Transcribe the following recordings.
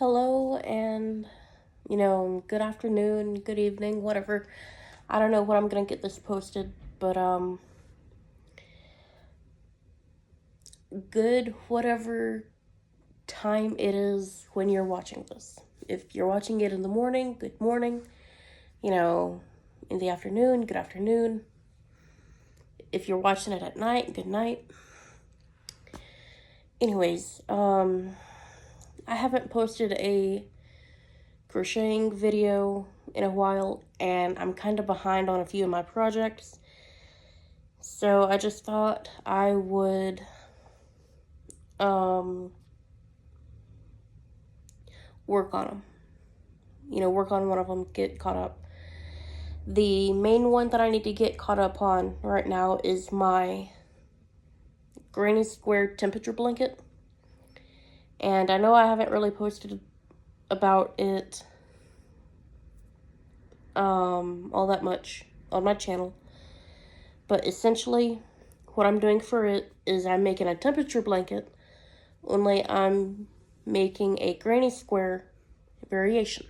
Hello and, good afternoon, good evening, whatever. I don't know when I'm gonna get this posted, but, good whatever time it is when you're watching this. If you're watching it in the morning, good morning. In the afternoon, good afternoon. If you're watching it at night, good night. Anyways, I haven't posted a crocheting video in a while, and I'm kind of behind on a few of my projects. So I just thought I would work on them. Work on one of them, get caught up. The main one that I need to get caught up on right now is my granny square temperature blanket. And I know I haven't really posted about it all that much on my channel. But essentially, what I'm doing for it is I'm making a temperature blanket, only I'm making a granny square variation.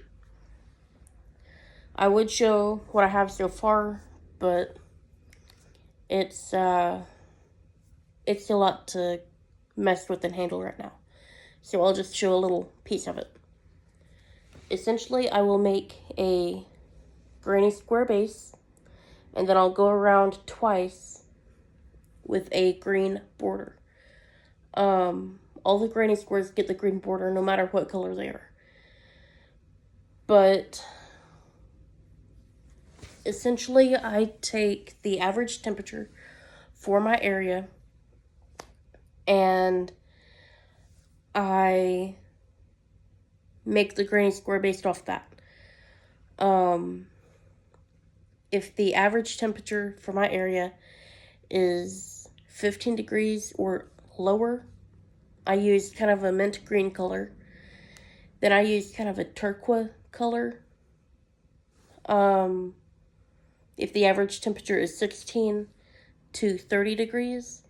I would show what I have so far, but it's a lot to mess with and handle right now. So I'll just show a little piece of it. Essentially, I will make a granny square base, and then I'll go around twice with a green border. All the granny squares get the green border no matter what color they are. But essentially, I take the average temperature for my area and I make the granny square based off that. If the average temperature for my area is 15 degrees or lower, I use kind of a mint green color. Then I use kind of a turquoise color. If the average temperature is 16 to 30 degrees,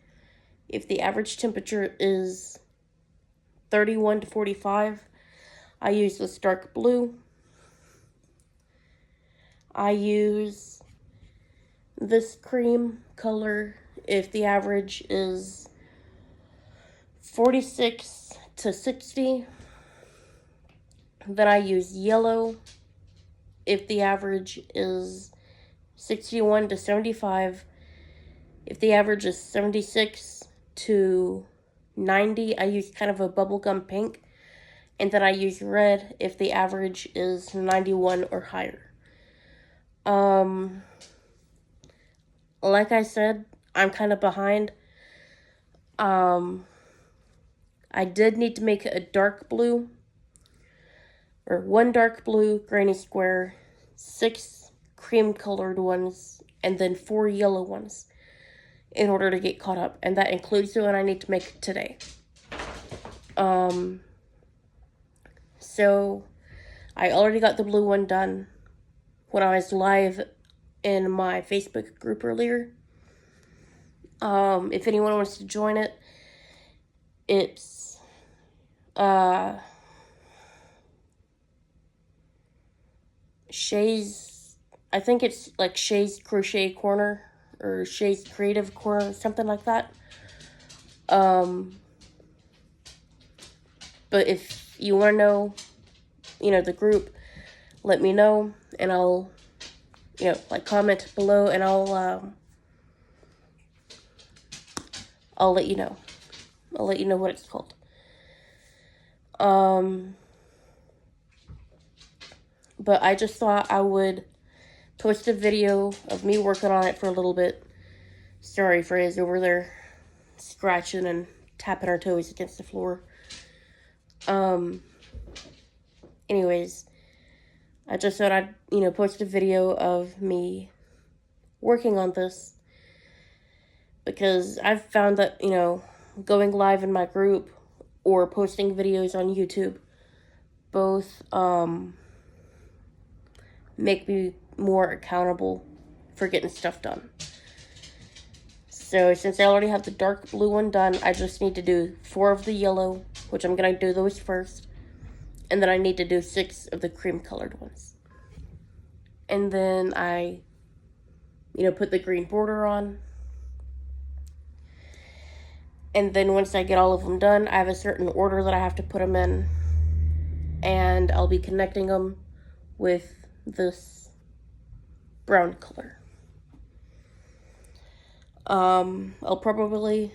if the average temperature is 31 to 45, I use this dark blue. I use this cream color if the average is 46 to 60. Then I use yellow if the average is 61 to 75. If the average is 76 to 90, I use kind of a bubblegum pink. And then I use red if the average is 91 or higher. Like I said, I'm kind of behind. I did need to make a dark blue, or one dark blue granny square, 6 cream colored ones, and then 4 yellow ones in order to get caught up. And that includes the one I need to make today. So I already got the blue one done when I was live in my Facebook group earlier. If anyone wants to join it, it's Shay's, I think it's like Shay's Crochet Corner or Shay's Creative Corner, something like that. But if you want to know, the group, let me know, and I'll, comment below, and I'll let you know. I'll let you know what it's called. But I just thought I would post a video of me working on it for a little bit. Sorry, Freya's over there scratching and tapping her toes against the floor. Anyways, I just thought I'd, post a video of me working on this, because I've found that, going live in my group or posting videos on YouTube both, make me more accountable for getting stuff done. So since I already have the dark blue one done, I just need to do 4 of the yellow, which I'm going to do those first. And then I need to do 6 of the cream colored ones. And then I, put the green border on. And then once I get all of them done, I have a certain order that I have to put them in. And I'll be connecting them with this brown color. I'll probably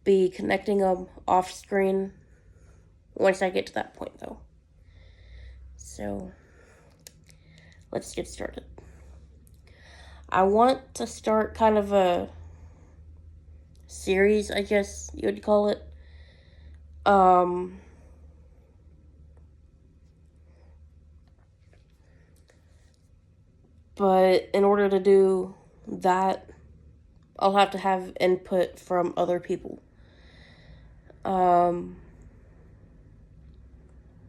be connecting them off screen once I get to that point, though. So, let's get started. I want to start kind of a series, I guess you would call it. But in order to do that, I'll have to have input from other people.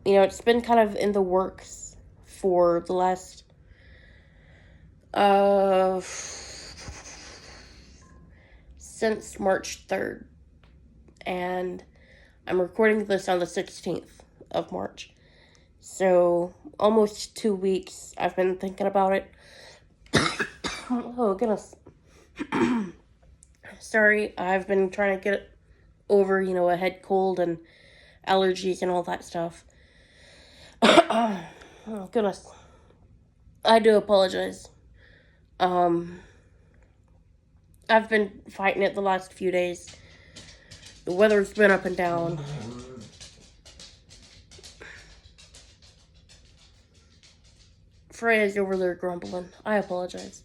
It's been kind of in the works for the last since March 3rd. And I'm recording this on the 16th of March. So, almost 2 weeks I've been thinking about it. Oh, goodness. Sorry, I've been trying to get over, a head cold and allergies and all that stuff. Oh, goodness. I do apologize. I've been fighting it the last few days. The weather's been up and down. Freya's over there grumbling. I apologize.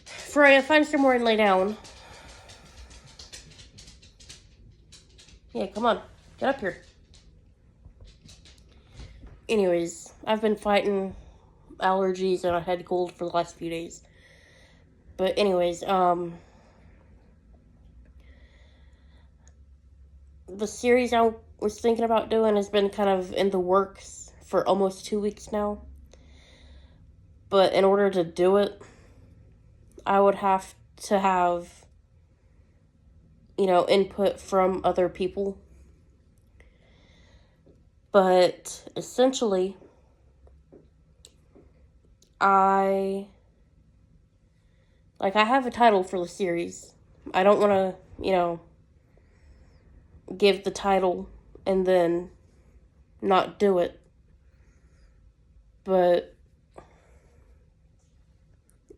Freya, find somewhere and lay down. Yeah, come on. Get up here. Anyways, I've been fighting allergies and a head cold for the last few days. But anyways, the series I was thinking about doing has been kind of in the works for almost 2 weeks now. But in order to do it, I would have to have, input from other people. But essentially, I have a title for the series. I don't want to, give the title and then not do it. But,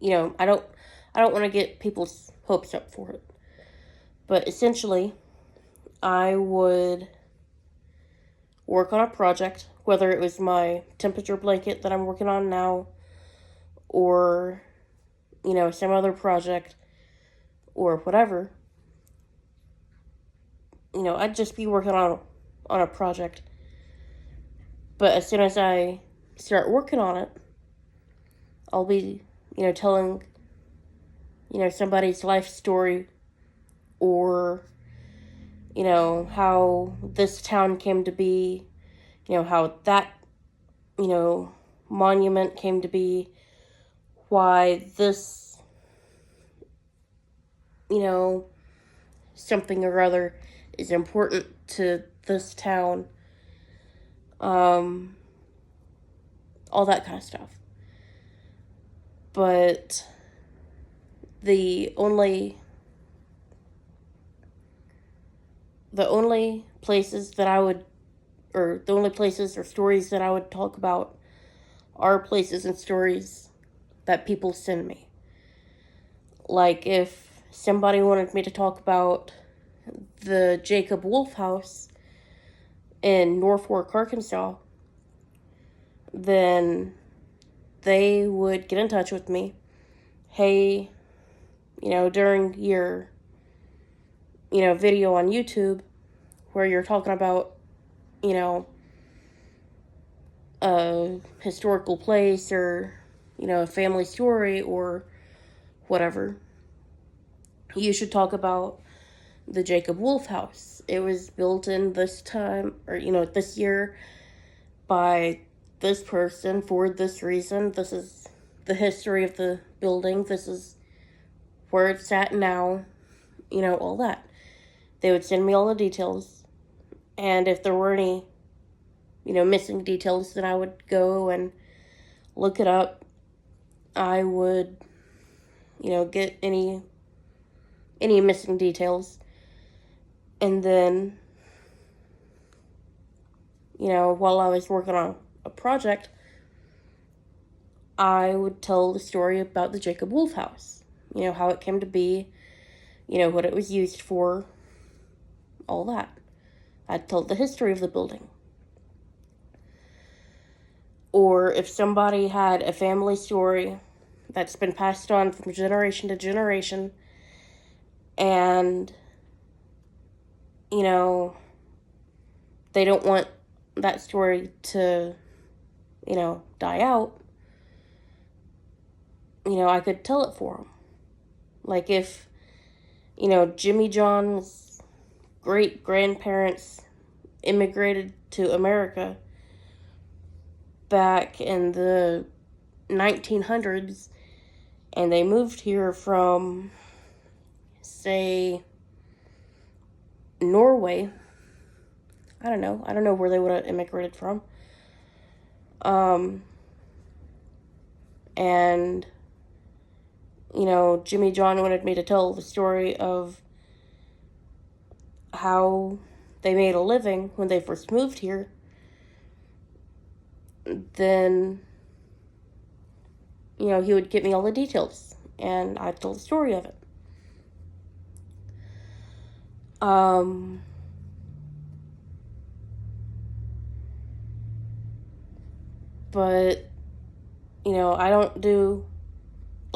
I don't want to get people's hopes up for it. But essentially, I would work on a project, whether it was my temperature blanket that I'm working on now, or, some other project, or whatever. I'd just be working on a project. But as soon as I start working on it, I'll be, telling, somebody's life story, or, how this town came to be, how that, monument came to be, why this, something or other is important to this town, all that kind of stuff. But the only places that I would, or the only places or stories that I would talk about are places and stories that people send me. Like if somebody wanted me to talk about the Jacob Wolf House in Norfolk, Arkansas, then they would get in touch with me. Hey, during your, video on YouTube where you're talking about, a historical place or, a family story or whatever, you should talk about the Jacob Wolf House. It was built in this time, or, this year by this person for this reason. This is the history of the building. This is where it's at now, all that. They would send me all the details. And if there were any, missing details, then I would go and look it up. I would, get any missing details. And then, while I was working on a project, I would tell the story about the Jacob Wolf House. How it came to be, what it was used for, all that. I'd tell the history of the building. Or if somebody had a family story that's been passed on from generation to generation, and, they don't want that story to, die out, I could tell it for them. Like if, Jimmy John's great-grandparents immigrated to America back in the 1900s, and they moved here from, say, Norway. I don't know where they would have immigrated from. And, Jimmy John wanted me to tell the story of how they made a living when they first moved here. Then, he would give me all the details, and I'd tell the story of it. But,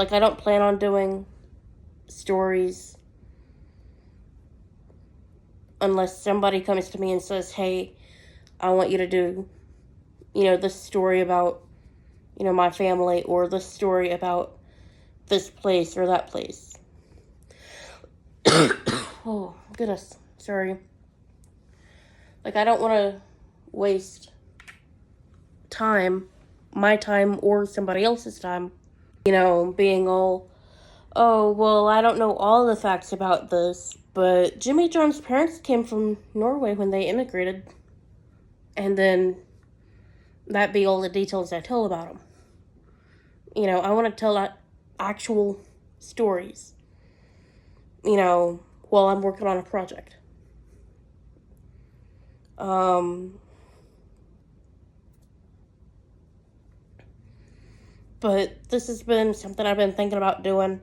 I don't plan on doing stories unless somebody comes to me and says, hey, I want you to do, this story about, my family, or this story about this place or that place. Oh, goodness, sorry. Like, I don't want to waste time, my time or somebody else's time, being all, oh, well, I don't know all the facts about this, but Jimmy John's parents came from Norway when they immigrated, and then that be all the details I tell about them. I want to tell actual stories, while I'm working on a project. But this has been something I've been thinking about doing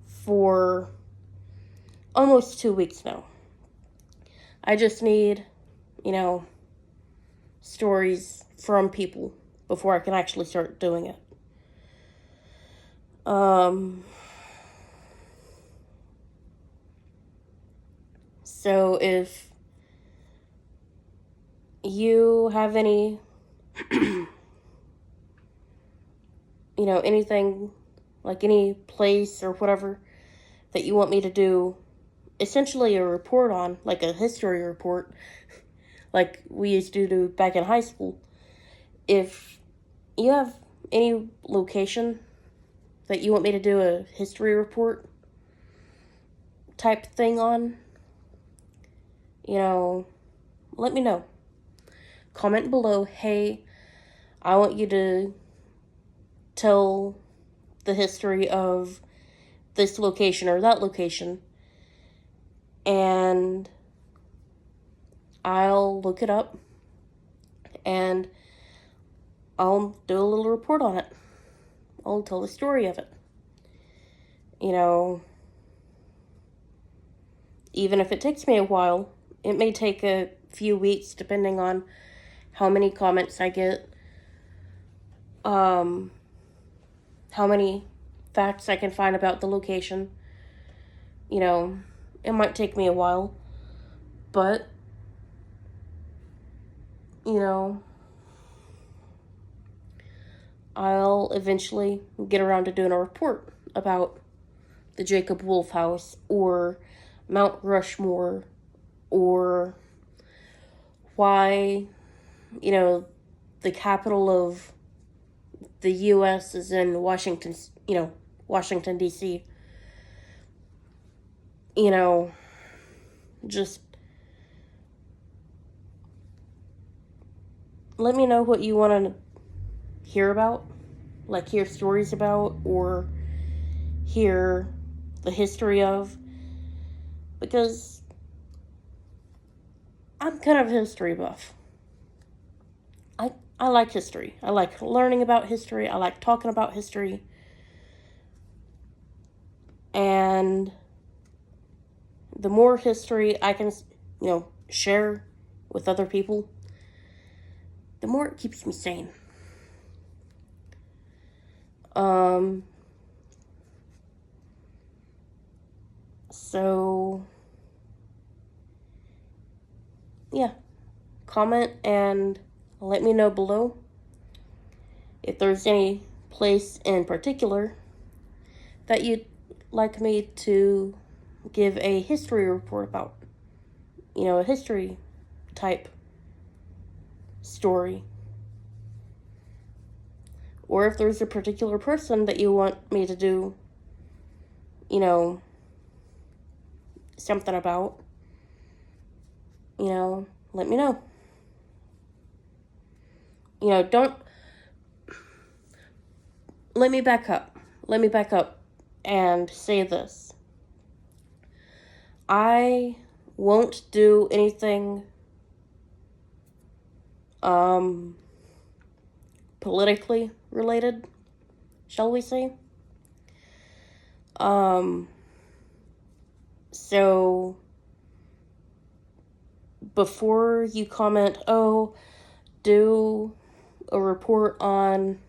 for almost 2 weeks now. I just need, stories from people before I can actually start doing it. So if you have any, anything, like any place or whatever that you want me to do, essentially a report on, like a history report, like we used to do back in high school. If you have any location that you want me to do a history report type thing on, let me know. Comment below, hey, I want you to tell the history of this location or that location, and I'll look it up and I'll do a little report on it. I'll tell the story of it. Even if it takes me a while, it may take a few weeks depending on how many comments I get, how many facts I can find about the location. It might take me a while, but, I'll eventually get around to doing a report about the Jacob Wolf House, or Mount Rushmore, or why, the capital of the U.S. is in Washington, Washington, D.C. Just let me know what you want to hear about, like hear stories about, or hear the history of, because I'm kind of a history buff. I like history. I like learning about history. I like talking about history. And the more history I can, share with other people, the more it keeps me sane. So, yeah. Comment and let me know below if there's any place in particular that you'd like me to give a history report about. A history type story. Or if there's a particular person that you want me to do, something about, let me know. Don't, let me back up and say this. I won't do anything politically related, shall we say. So before you comment, oh, do a report on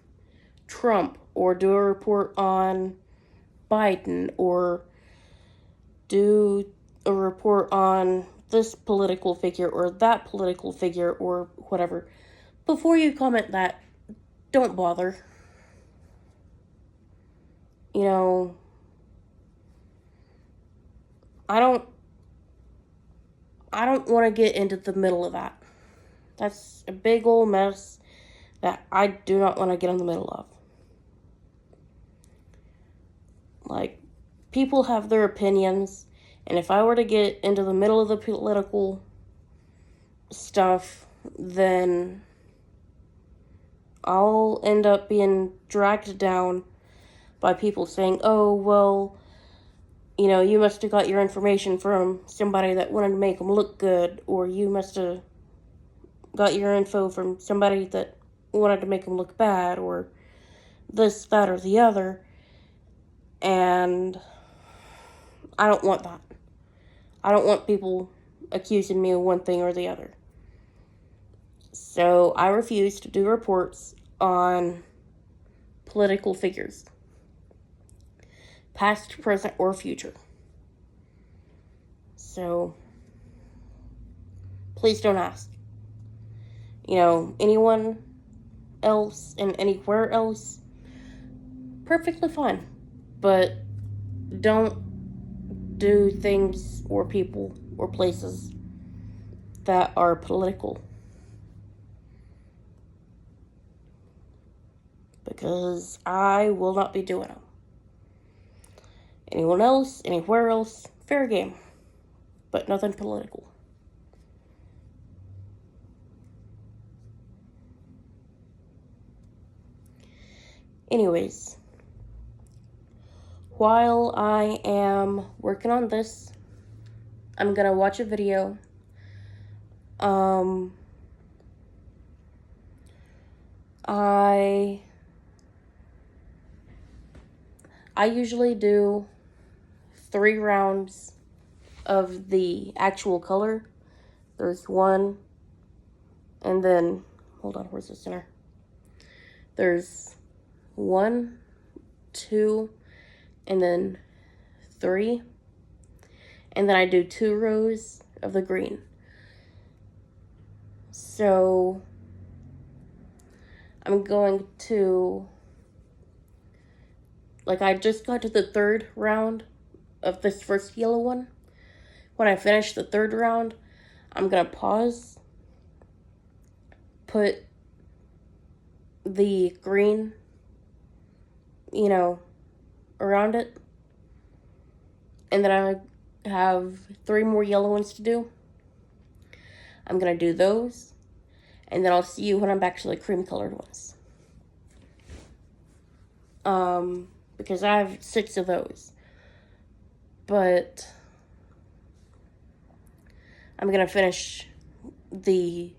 Trump, or do a report on Biden, or do a report on this political figure or that political figure or whatever, before you comment that, don't bother. I don't want to get into the middle of that. That's a big old mess that I do not want to get in the middle of. Like, people have their opinions, and if I were to get into the middle of the political stuff, then I'll end up being dragged down by people saying, oh, well, you must have got your information from somebody that wanted to make them look good, or you must have got your info from somebody that wanted to make them look bad, or this, that, or the other. And I don't want that. I don't want people accusing me of one thing or the other. So I refuse to do reports on political figures, past, present, or future. So please don't ask. Anyone else and anywhere else, perfectly fine. But don't do things or people or places that are political. Because I will not be doing them. Anyone else, anywhere else, fair game. But nothing political. Anyways, while I am working on this, I'm gonna watch a video. I usually do 3 rounds of the actual color. There's 1, and then, hold on, where's the center? There's 1, 2, and then 3. And then I do 2 rows of the green. So I'm going to, I just got to the 3rd round of this first yellow one. When I finish the 3rd round, I'm going to pause, put the green, around it, and then I have 3 more yellow ones to do. I'm going to do those, And then I'll see you when I'm back to the cream colored ones. Because I have 6 of those. But I'm going to finish the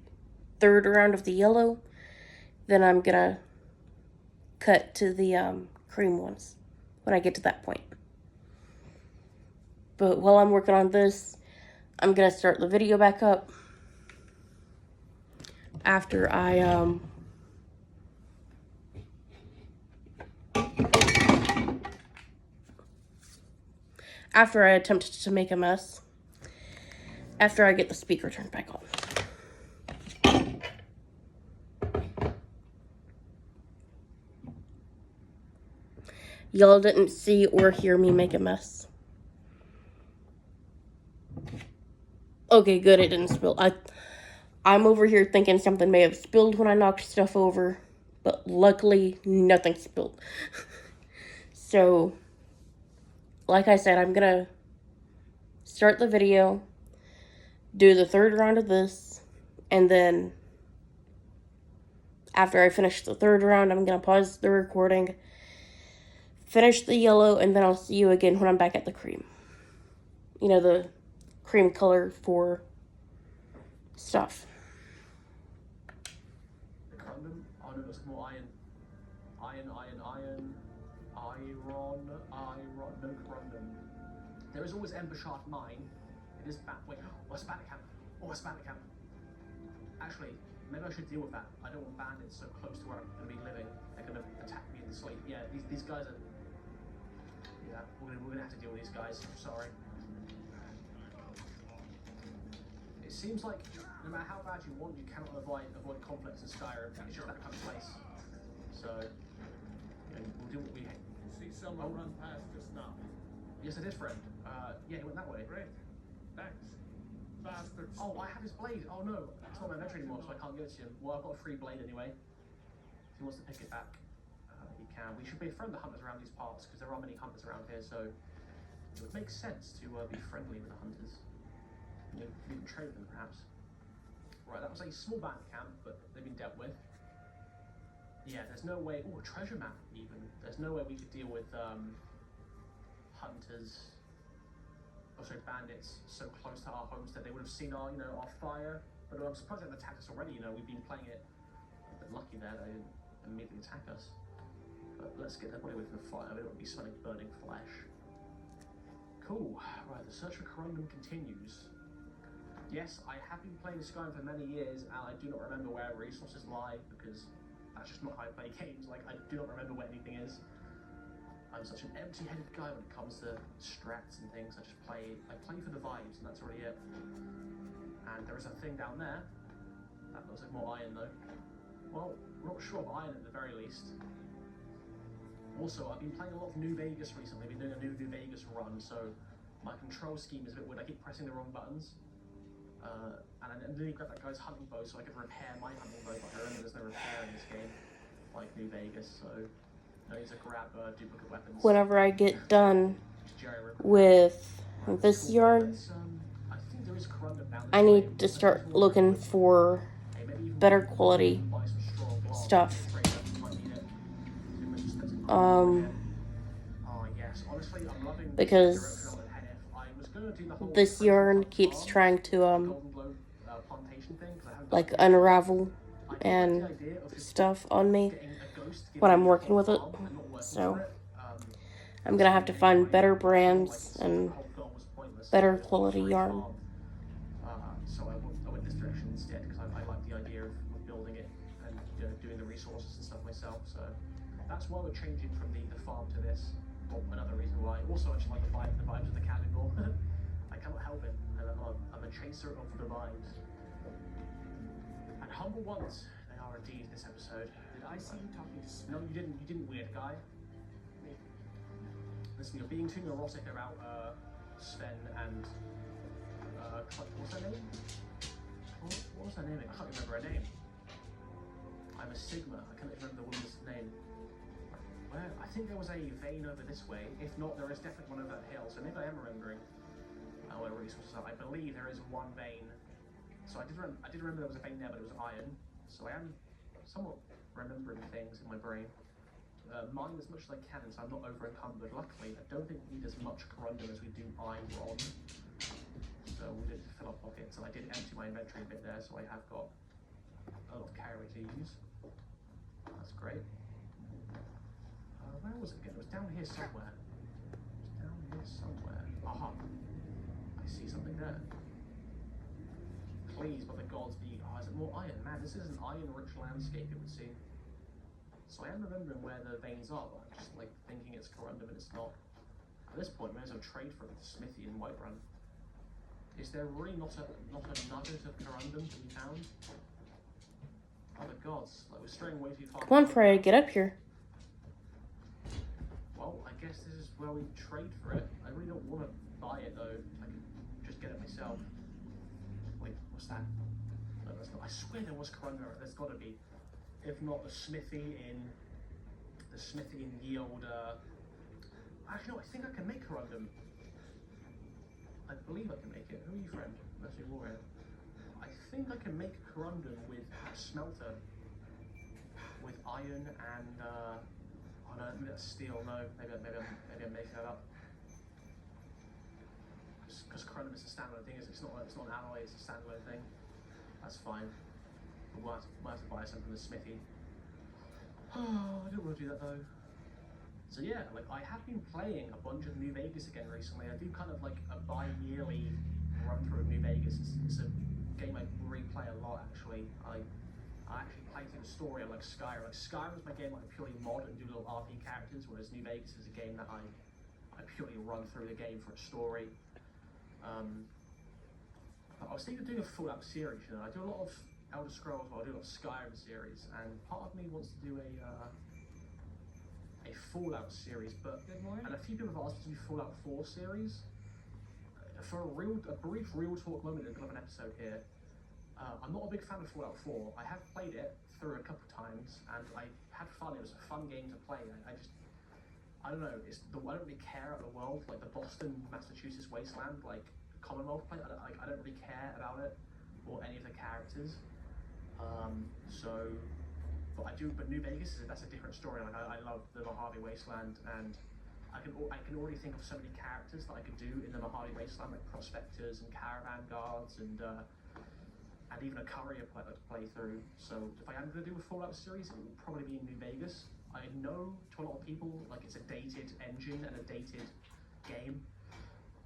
3rd round of the yellow. Then I'm going to cut to the cream ones when I get to that point. But while I'm working on this, I'm going to start the video back up after I attempt to make a mess, after I get the speaker turned back on. Y'all didn't see or hear me make a mess. Okay, good, it didn't spill. I'm over here thinking something may have spilled when I knocked stuff over, but luckily nothing spilled. So, like I said, I'm gonna start the video, do the 3rd round of this, and then after I finish the 3rd round, I'm gonna pause the recording, finish the yellow, and then I'll see you again when I'm back at the cream. You know, the cream color for stuff. The corundum? Oh no, that's more iron. Iron. No corundum. There is always Ember Shard Mine. It is bat. Wait, oh, a spanner camp. Oh, a spanner camp. Actually, maybe I should deal with that. I don't want bandits so close to where I'm going to be living. They're going to attack me in the sleep. Yeah, these guys are. Yeah, we're going to have to deal with these guys. Sorry. It seems like no matter how bad you want, you cannot avoid conflicts in Skyrim. It's just that kind of place. So, you know, we'll do what we hate. See someone run past us now. Yes, it is, friend. Yeah, he went that way. Great. Thanks. Bastards. Oh, I have his blade. Oh no, it's not my inventory anymore, so I can't give it to him. Well, I've got a free blade anyway. If he wants to pick it back, he can. We should befriend the hunters around these parts because there are many hunters around here, so it would make sense to be friendly with the hunters. You know, even trade with them, perhaps. Right, that was a small bandit camp, but they've been dealt with. Yeah, there's no way. Oh, a treasure map, even. There's no way we could deal with hunters. Oh, sorry, bandits so close to our homestead. They would have seen our, you know, our fire. But I'm surprised they haven't attacked us already. You know, we've been playing it. A bit lucky there. They didn't immediately attack us. But let's get their body away from the fire. They don't want to be smelling burning flesh. Cool. Right, the search for corundum continues. Yes, I have been playing Skyrim for many years, and I do not remember where resources lie, because that's just not how I play games. Like, I do not remember where anything is. I'm such an empty-headed guy when it comes to strats and things. I play for the vibes, and that's really it. And there is a thing down there. That looks like more iron, though. Well, we're not sure of iron at the very least. Also, I've been playing a lot of New Vegas recently. I've been doing a New Vegas run, so my control scheme is a bit weird. I keep pressing the wrong buttons. And I nearly grabbed that guy's hunting bow so I could repair my hunting bow, but I remember there's no repair in this game, like New Vegas, so I need to grab duplicate weapons. Whenever I get done with this yarn, I need to start looking for better quality stuff. Because this yarn keeps trying to like unravel and stuff on me when I'm working with it. So I'm gonna have to find better brands and better quality yarn. So I went this direction instead because I like the idea of building it and doing the resources and stuff myself. So that's why we're changing from the farm to this. Well, another reason why. Also, I just like the vibes of the casual. I cannot help it. I'm a chaser of the vibes. And humble ones they are indeed this episode. Did I see you talking to Sven? No, you didn't. You didn't, weird guy. Listen, you're being too neurotic about Sven and what's her name? What was her name? I can't remember her name. I'm a Sigma. I can't remember the woman's name. Where? I think there was a vein over this way. If not, there is definitely one over that hill. So maybe I am remembering where resources are. I believe there is one vein. So I did remember there was a vein there, but it was iron. So I am somewhat remembering things in my brain. Mine as much as I can, so I'm not over encumbered. Luckily, I don't think we need as much corundum as we do iron. So we did fill up pockets, and I did empty my inventory a bit there, so I have got a lot of carry to use. That's great. Where was it again? It was down here somewhere. Aha! I see something there. Please, but the gods be. Oh, is it more iron? Man, this is an iron-rich landscape, it would seem. So I am remembering where the veins are, but I'm just like thinking it's corundum and it's not. At this point, we may as well trade for it with Smithy and Whiterun. Is there really not a nugget of corundum to be found? Oh the gods, like we're straying way too far. Come on, Freya, get up here. Well, I guess this is where we trade for it. I really don't want to buy it though. I can just get it myself. Wait, what's that? No, that's not. I swear there was corundum. There's got to be. If not, the smithy in ye old. Actually, no. I think I can make corundum. I believe I can make it. Who are you, friend? Mercy Warrior. I think I can make corundum with a smelter, with iron and. Oh no, maybe that's steel. No, maybe I'm making that up. Because corundum is a standalone thing. It's not an alloy. It's a standalone thing. That's fine. We'll have to buy some from the smithy. Oh, I don't want to do that though. So yeah, like I have been playing a bunch of New Vegas again recently. I do kind of like a bi-yearly run through of New Vegas. It's a game I replay a lot actually. I actually play through the story. I like Skyrim. Like Skyrim's my game I purely mod and do little RP characters, whereas New Vegas is a game that I purely run through the game for a story. I was thinking of doing a Fallout series. You know, I do a lot of Elder Scrolls, or I do a lot of Skyrim series, and part of me wants to do a Fallout series, and a few people have asked me to do Fallout 4 series. For a brief real talk moment in the middle of an episode here, I'm not a big fan of Fallout 4. I have played it through a couple times, and I had fun. It was a fun game to play. I don't know. I don't really care about the world, like the Boston, Massachusetts wasteland, like Commonwealth play. I don't really care about it or any of the characters. But New Vegas that's a different story. Like I love the Mojave Wasteland, and I can already think of so many characters that I could do in the Mojave Wasteland, like prospectors and caravan guards, and even a courier play through. So if I am going to do a Fallout series, it will probably be in New Vegas. I know to a lot of people like it's a dated engine and a dated game,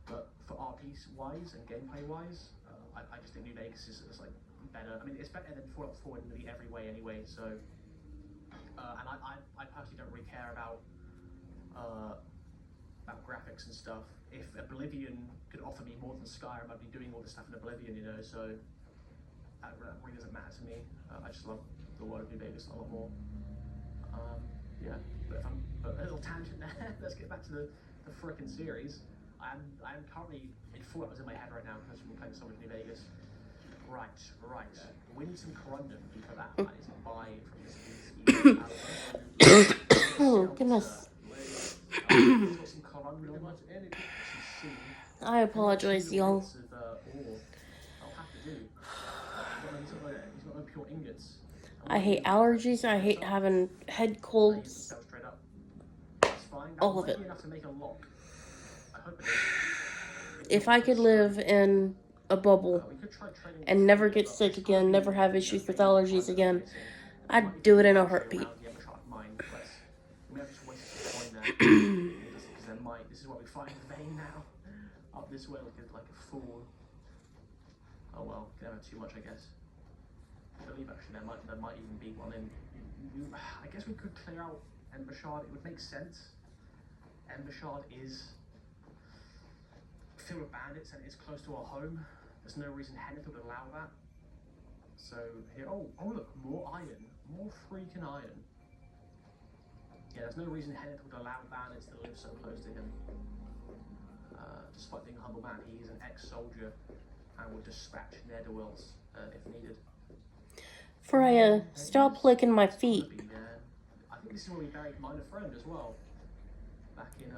but for RP wise and gameplay wise, I just think New Vegas is like better. I mean, it's better than Fallout 4 in nearly every way anyway. So, and I personally don't really care about graphics and stuff. If Oblivion could offer me more than Skyrim, I'd be doing all this stuff in Oblivion, you know. So that really doesn't matter to me. I just love the world of New Vegas a lot more. Yeah, but a little tangent there. Let's get back to the frickin' series. I am currently in Fallout in my head right now because we're playing so much New Vegas. Right. We need some corundum, and for that, I need to buy from this easy. Oh, goodness. Some corundum, some seed. I apologize, y'all. I'll have to do. He's got no pure ingots. I hate allergies. I hate having head colds. All of it. If I could live in a bubble and never get sick again, never have issues with allergies again, I'd do it in a heartbeat. This is what we find the vein now. Up this way like a fool. Oh well, can't have too much, I guess. I believe actually there might even be one in. I guess we could clear out Embershard. It would make sense. Embershard is filled with bandits and it's close to our home. There's no reason Henneth would allow that. So here, oh look, more iron, more freaking iron. Yeah, there's no reason Henneth would allow bandits to live so close to him. Despite being a humble man, he is an ex-soldier and would dispatch ne'er-do-wells if needed. Freya, stop licking my feet. I think this is where we buried Minor Friend as well. Back in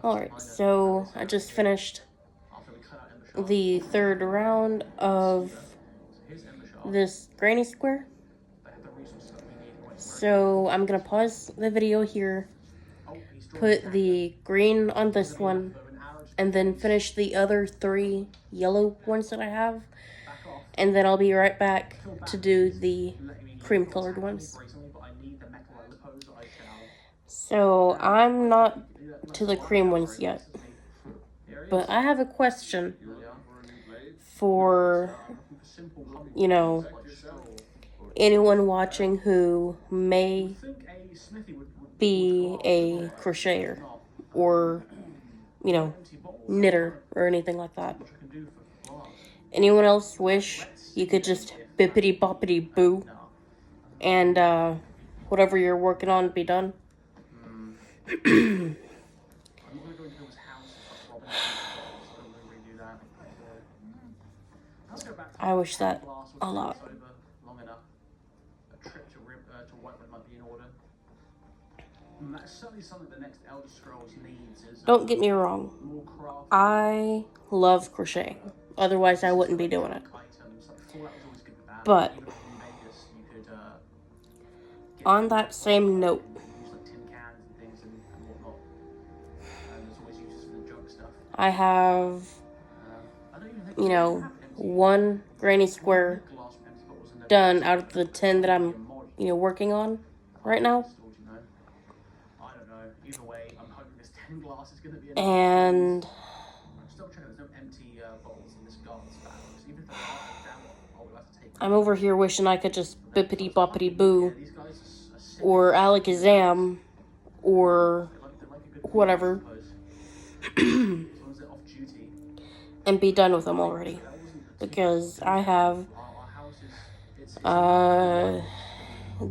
Alright, so I just finished the third round of this granny square. So I'm gonna pause the video here, Oh, he's drawn put attacker. the green on this Gonna be one, enough, though, an arrow to and the then face. finish the other 3 yellow ones that I have. Back off. And then I'll be right back Feel bad to because do he's the letting me cream feel colored attack me ones. brazenly, but I need the metal. I suppose I shall. So I'm not Nice to the smile cream now, ones very nice, yet. isn't he? Here he But is. I have a question You looking for a new blade? for, I'm looking for simple, humble you know, things like straw. anyone watching who may You'd think a smithy would be glass, a wouldn't it? crocheter Not. or, you know, Empty bottles. knitter or anything like that. Much I can do for glass. Anyone else wish you could just bippity boppity boo No. and whatever you're working on be done? I'm not going to go into people's house and start robbing people's bottles. I don't really do that. Let's go back to I wish that glass a or lot. over long enough. A trip to Whitewood might be in order. That's certainly something the next Elder Scrolls needs. Is Don't get me wrong, more craft. I love crocheting. Otherwise, I wouldn't be doing it. Items. Like Fallout was always good with that. But Even in Vegas, you could get on that same note, use like tin cans and things and whatnot. And there's always uses for the junk stuff. I have, I don't even think you know, 1 granny square glass from empty bottles in there. done out of the 10 that I'm, you know, working on right now. I don't know. Either way, I'm hoping this 10 glass is going to be enough. And I'm still checking there's no empty bottles in this gardens bag. So even if there are, I doubt I will have to take I'm over here wishing I could just bippity boppity boo these guys are sick. or alakazam or They like a good whatever meal, I suppose. As long as they're off duty. and be done with them already. That wasn't Because I have our house is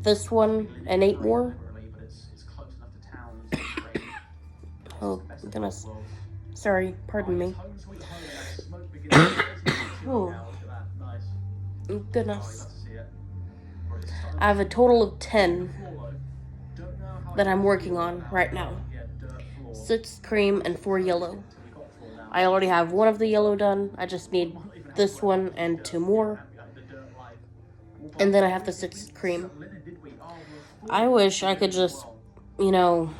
this one and 8 more. but it's close enough to towns and rain. Oh goodness. Sorry, pardon me. Home sweet home and that smoke begins to Oh. now. Look at that. Nice. Oh, you Goodness. got to see it. Right, it's starting I have a total of 10 floor, though. Don't know how that I I'm got working floor on now. right now. Yeah, dirt floor. 6 cream and 4 yellow. So we got floor now. I already have 1 of the yellow done. I just need this one and 2 more. The dirt life. And then I have the 6 cream. I wish I could just, you know,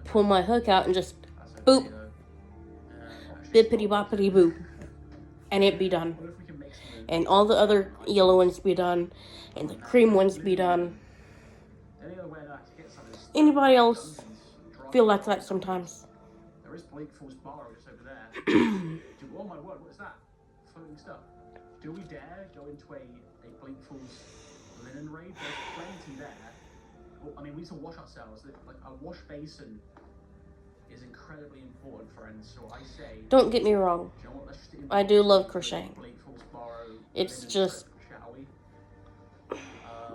pull my hook out and just boop, bippity boppity boop, and it be done. And all the other yellow ones be done, and the cream ones be done. Anybody else feel like that sometimes? There is Blake Falls Bar just over there. Oh my word, what is that? Floating stuff. Do we dare go into a Blake Falls linen raid? There's plenty there. Well, I mean, we need to wash ourselves. Like a wash basin is incredibly important, friends. So I say, Don't get me wrong. you know what, let's just I do love crocheting. Blake Falls Bar It's linen just, strip, shall we?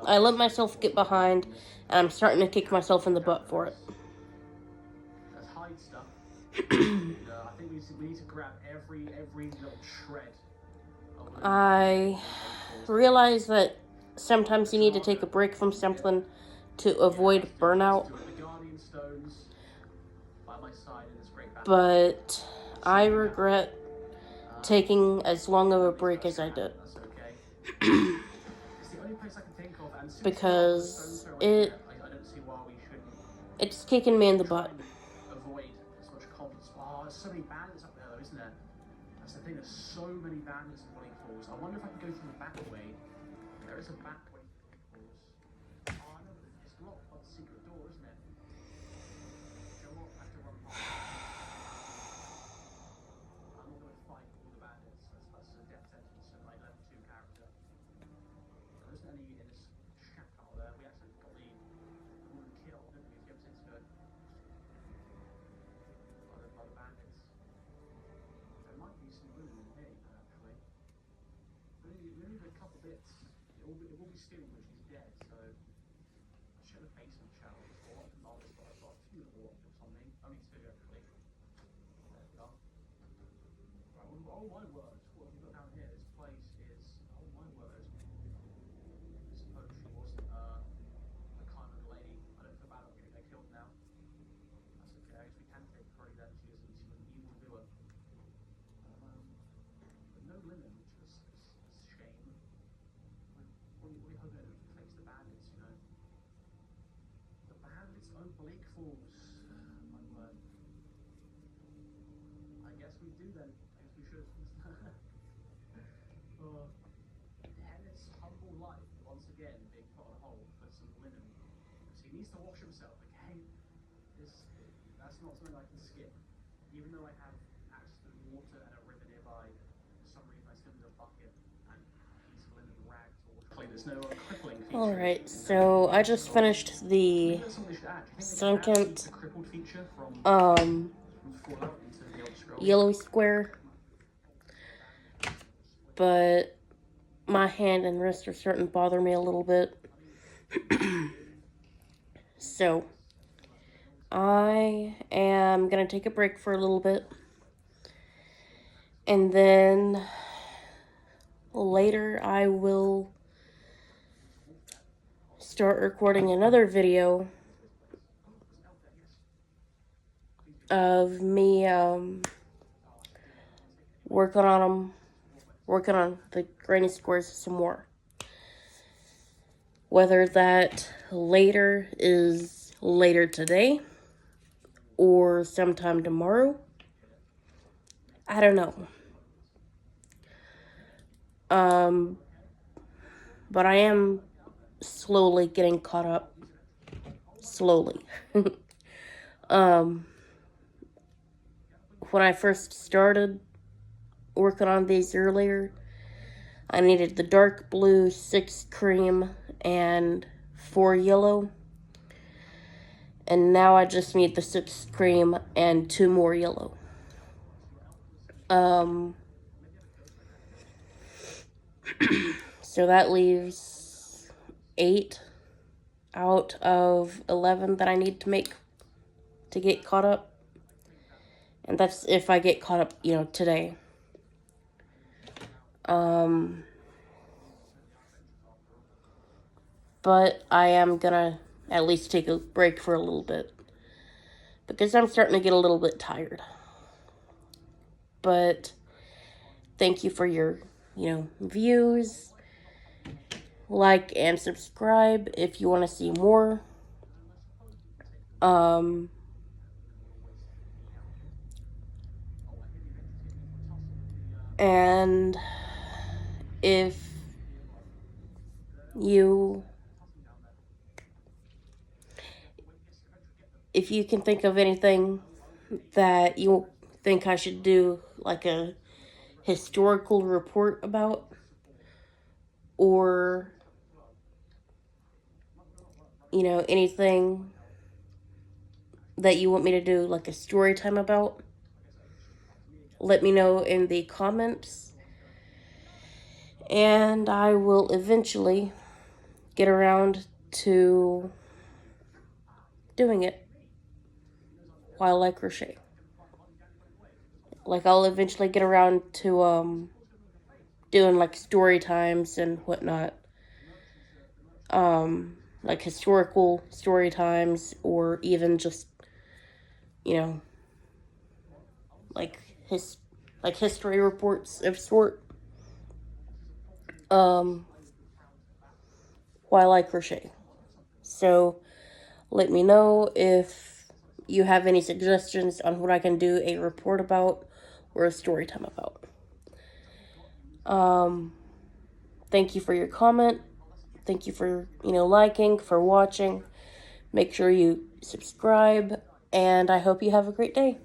I let myself get behind, and I'm starting to kick myself in the butt for it. Let's hide stuff. I think we need to grab every little shred. I realize that sometimes you need to take a break from something to avoid burnout, but I regret taking as long of a break as I did. Because it's kicking me in the butt. Avoid as much confidence. Oh, there's so many bandits up there, though, isn't there? That's the thing. There's so many bandits in Blake Falls. I wonder if I can go through the back way. There is a back way. Oh, I know, but it's locked by the secret door, isn't it? You know what? I have to run past. I'm not going to fight all the bandits. That's a death sentence for my level 2 character. There isn't any in this shack out there. We actually got the woman killed, didn't we, a few episodes ago? By the bandits. There might be some room in here, actually. Maybe a couple bits. It will be stealing when she's dead, so I'll check the basement, shall we? Or I can I've got a few little objects on me. Only 2, actually. There we are. Right, oh my word. What have we got down here? This place is, oh my word. I suppose she wasn't a kind of lady. I don't feel bad about getting her killed now. That's okay. I guess we can take credit that she was an evil doer. But no linen, which is a shame. What are you hoping to fix the bandits, you know? Bleak Falls. I guess we do then. I guess we should. Hennett's humble life once again being put on hold for some linen. So he needs to wash himself, okay? That's not something I can skip. Even though I have access to water and a river nearby, for some reason I still need a bucket and some linen rags to wash. There's no crippling feature. Alright, so I just finished the second yellow square, but my hand and wrist are starting to bother me a little bit. So I am gonna take a break for a little bit, and then later I will start recording another video of me working on the granny squares some more. Whether that later is later today or sometime tomorrow, I don't know. But I am slowly getting caught up. Slowly. When I first started working on these earlier, I needed the dark blue, 6 cream, and 4 yellow. And now I just need the 6 cream and 2 more yellow. So that leaves 8 out of 11 that I need to make to get caught up. And that's if I get caught up, today. But I am gonna at least take a break for a little bit, because I'm starting to get a little bit tired. But thank you for your, views. Like and subscribe if you want to see more. And if you can think of anything that you think I should do, like a historical report about, or anything that you want me to do like a story time about, let me know in the comments, and I will eventually get around to doing it while I crochet. Like, I'll eventually get around to doing like story times and whatnot, like historical story times, or even just like history reports of sort, while I crochet. So let me know if you have any suggestions on what I can do a report about or a story time about. Thank you for your comment. Thank you for, liking, for watching. Make sure you subscribe, and I hope you have a great day.